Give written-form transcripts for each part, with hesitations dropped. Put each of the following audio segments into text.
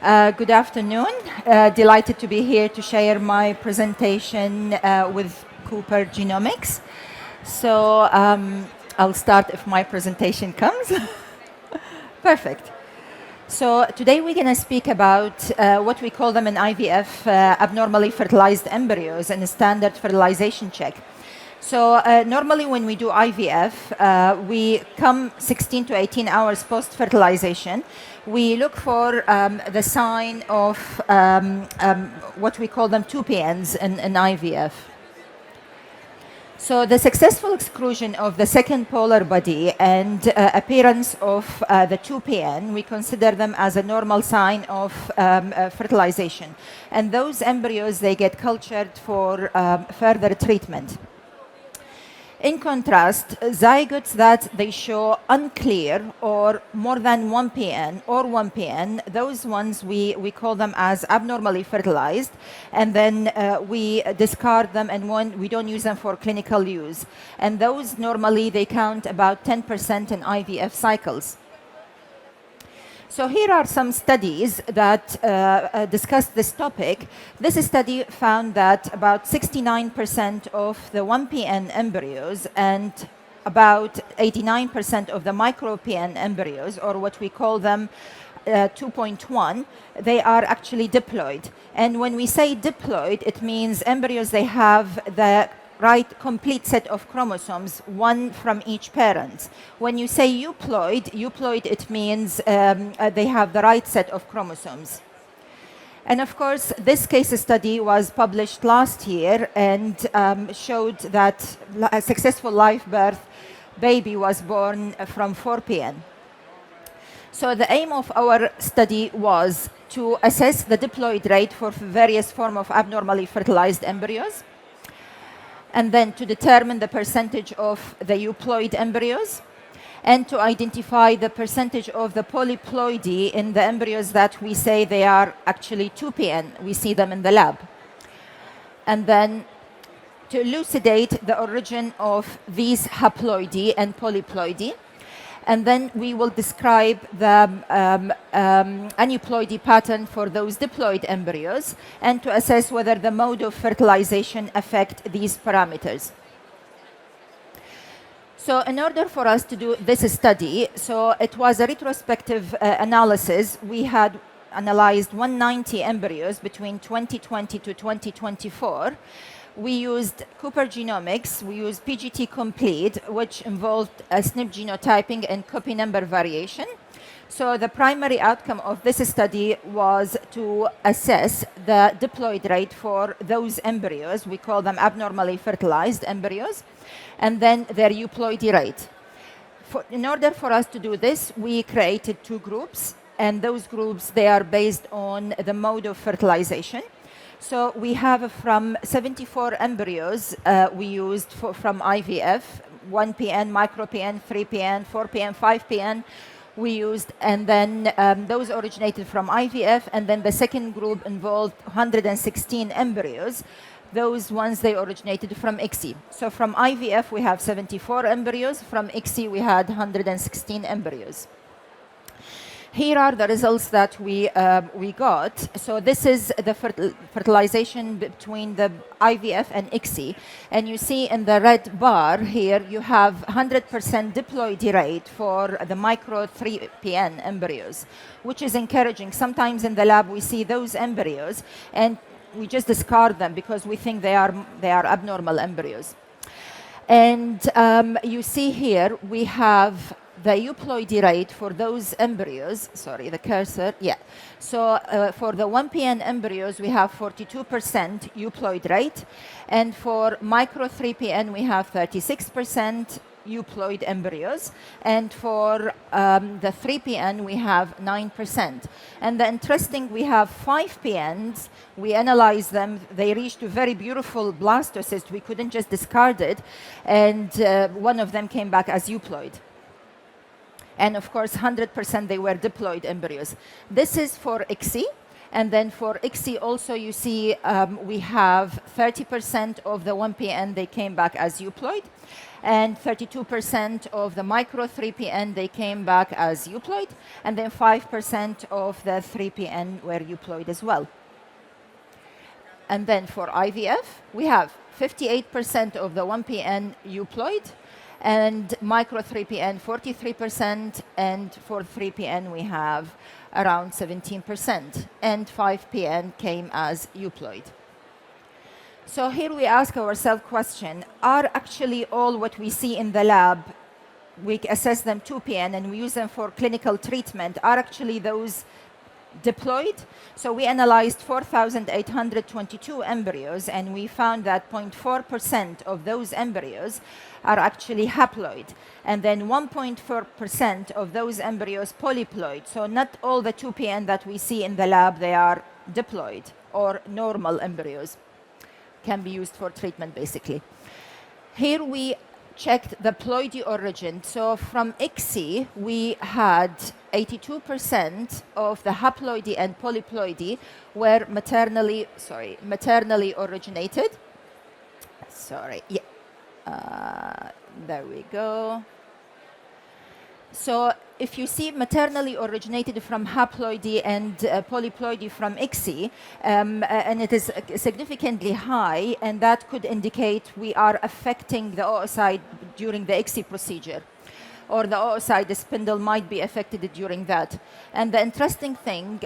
Good afternoon. Delighted to be here to share my presentation with Cooper Genomics. So I'll start if my presentation comes. Perfect. So today we're going to speak about what we call them in IVF, abnormally fertilized embryos and a standard fertilization check. So normally when we do IVF, we come 16 to 18 hours post-fertilization. We look for the sign of what we call them 2PNs in IVF. So the successful exclusion of the second polar body and appearance of the 2PN, we consider them as a normal sign of fertilization. And those embryos, they get cultured for further treatment. In contrast, zygotes that they show unclear or more than 1PN or 1PN, those ones we call them as abnormally fertilized, and then we discard them and we don't use them for clinical use. And those normally they count about 10% in IVF cycles. So here are some studies that discuss this topic. This study found that about 69% of the 1PN embryos and about 89% of the micro-PN embryos, or what we call them 2.1, they are actually diploid. And when we say diploid, it means embryos, they have the right complete set of chromosomes, one from each parent. When you say euploid, it means they have the right set of chromosomes. And of course, this case study was published last year and showed that a successful live birth baby was born from 4PN. So the aim of our study was to assess the diploid rate for various forms of abnormally fertilized embryos, and then to determine the percentage of the euploid embryos, and to identify the percentage of the polyploidy in the embryos that we say they are actually 2PN. We see them in the lab. And then to elucidate the origin of these haploidy and polyploidy. And then we will describe the aneuploidy pattern for those diploid embryos and to assess whether the mode of fertilization affect these parameters. So in order for us to do this study, so it was a retrospective analysis. We had analyzed 190 embryos between 2020 to 2024. We used Cooper Genomics, we used PGT Complete, which involved SNP genotyping and copy number variation. So the primary outcome of this study was to assess the diploid rate for those embryos. We call them abnormally fertilized embryos, and then their euploidy rate. In order for us to do this, we created two groups, and those groups, they are based on the mode of fertilization. So we have from 74 embryos we used from IVF, 1PN, micro-PN, 3PN, 4PN, 5PN we used, and then those originated from IVF, and then the second group involved 116 embryos. Those ones, they originated from ICSI. So from IVF we have 74 embryos, from ICSI we had 116 embryos. Here are the results that we got. So this is the fertilization between the IVF and ICSI. And you see in the red bar here, you have 100% diploidy rate for the micro 3PN embryos, which is encouraging. Sometimes in the lab we see those embryos and we just discard them because we think they are abnormal embryos. And you see here we have the euploidy rate for those embryos, sorry, the cursor, yeah. So for the 1PN embryos, we have 42% euploid rate. And for micro 3PN, we have 36% euploid embryos. And for the 3PN, we have 9%. And the interesting, we have 5PNs. We analyzed them. They reached a very beautiful blastocyst. We couldn't just discard it. And one of them came back as euploid. And of course, 100% they were diploid embryos. This is for ICSI. And then for ICSI also, you see we have 30% of the 1PN, they came back as euploid, and 32% of the micro 3PN, they came back as euploid, and then 5% of the 3PN were euploid as well. And then for IVF, we have 58% of the 1PN euploid, and micro 3PN 43%, and for 3PN we have around 17%, and 5PN came as euploid. So here we ask ourselves question, are actually all what we see in the lab, we assess them 2PN and we use them for clinical treatment, are actually those diploid? So we analyzed 4,822 embryos and we found that 0.4% of those embryos are actually haploid, and then 1.4% of those embryos polyploid. So not all the 2PN that we see in the lab, they are diploid or normal embryos, can be used for treatment basically. Here we checked the ploidy origin. So from ICSI, we had 82% of the haploidy and polyploidy were maternally originated. There we go. So if you see maternally originated from haploidy and polyploidy from ICSI, and it is significantly high, and that could indicate we are affecting the oocyte during the ICSI procedure, or the oocyte spindle might be affected during that. And the interesting thing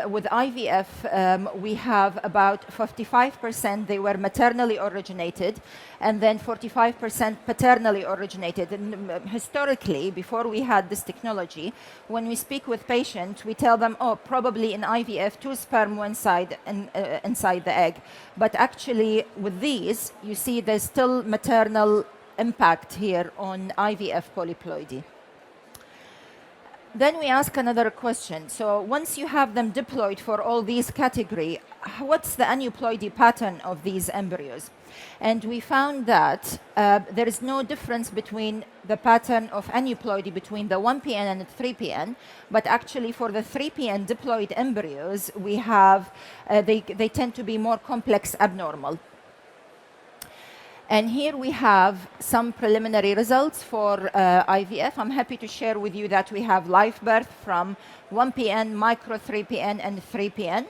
with IVF, we have about 55%, they were maternally originated, and then 45% paternally originated. And historically, before we had this technology, when we speak with patients, we tell them, oh, probably in IVF, 2 sperm one side inside the egg. But actually, with these, you see there's still maternal impact here on IVF polyploidy. Then we ask another question. So once you have them diploid for all these categories, what's the aneuploidy pattern of these embryos? And we found that there is no difference between the pattern of aneuploidy between the 1PN and the 3PN, but actually for the 3PN diploid embryos, we have, they tend to be more complex abnormal. And here we have some preliminary results for IVF. I'm happy to share with you that we have live birth from 1PN, micro 3PN, and 3PN.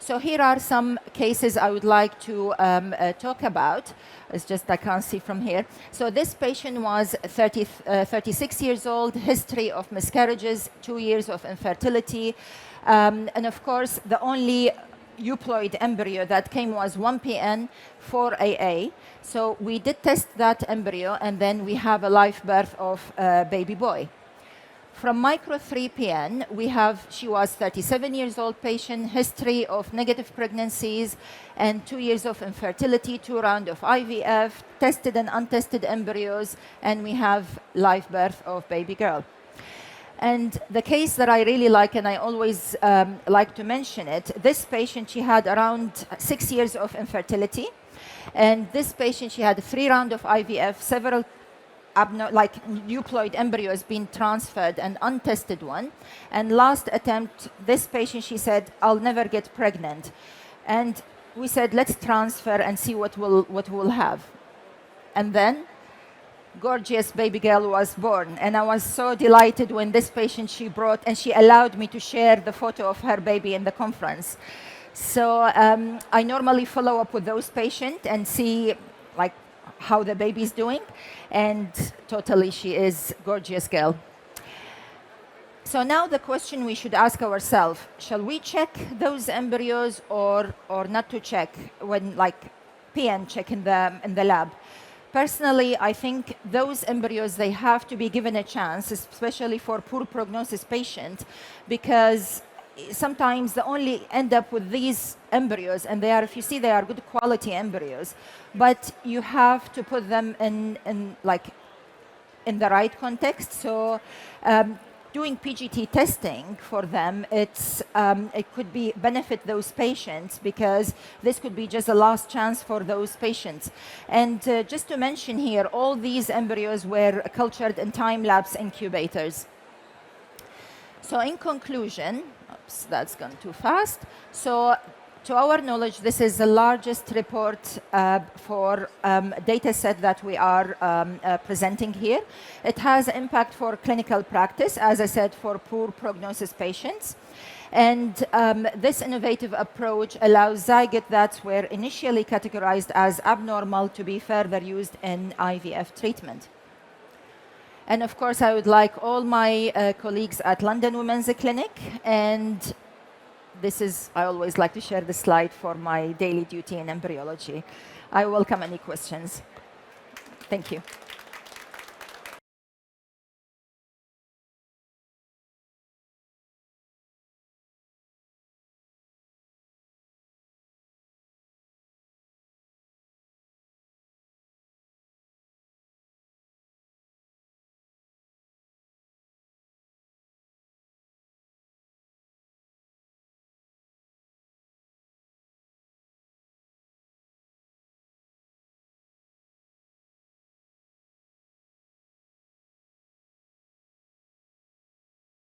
So here are some cases I would like to talk about. It's just I can't see from here. So this patient was 36 years old, history of miscarriages, 2 years of infertility. And of course, the only euploid embryo that came was 1PN 4AA. So we did test that embryo, and then we have a live birth of a baby boy. From micro 3PN, we have, she was 37 years old patient, history of negative pregnancies, and 2 years of infertility, 2 rounds of IVF, tested and untested embryos, and we have live birth of baby girl. And the case that I really like, and I always like to mention it, this patient, she had around 6 years of infertility. And this patient, she had 3 rounds of IVF, several euploid embryos being transferred, and untested one. And last attempt, this patient, she said, I'll never get pregnant. And we said, let's transfer and see what we'll have. And then gorgeous baby girl was born, and I was so delighted when this patient she brought, and she allowed me to share the photo of her baby in the conference. So I normally follow up with those patients and see how the baby is doing, and totally she is gorgeous girl. So now the question we should ask ourselves, shall we check those embryos or not to check when PN check in the lab? Personally, I think those embryos, they have to be given a chance, especially for poor prognosis patients, because sometimes they only end up with these embryos, and they are, if you see, they are good quality embryos, but you have to put them in the right context. So doing PGT testing for them, it could benefit those patients, because this could be just a last chance for those patients. And just to mention here, all these embryos were cultured in time-lapse incubators. So in conclusion, oops, that's gone too fast. So to our knowledge, this is the largest report for data set that we are presenting here. It has impact for clinical practice, as I said, for poor prognosis patients. And this innovative approach allows zygote that were initially categorized as abnormal to be further used in IVF treatment. And of course, I would like all my colleagues at London Women's Clinic, and this is, I always like to share this slide for my daily duty in embryology. I welcome any questions. Thank you.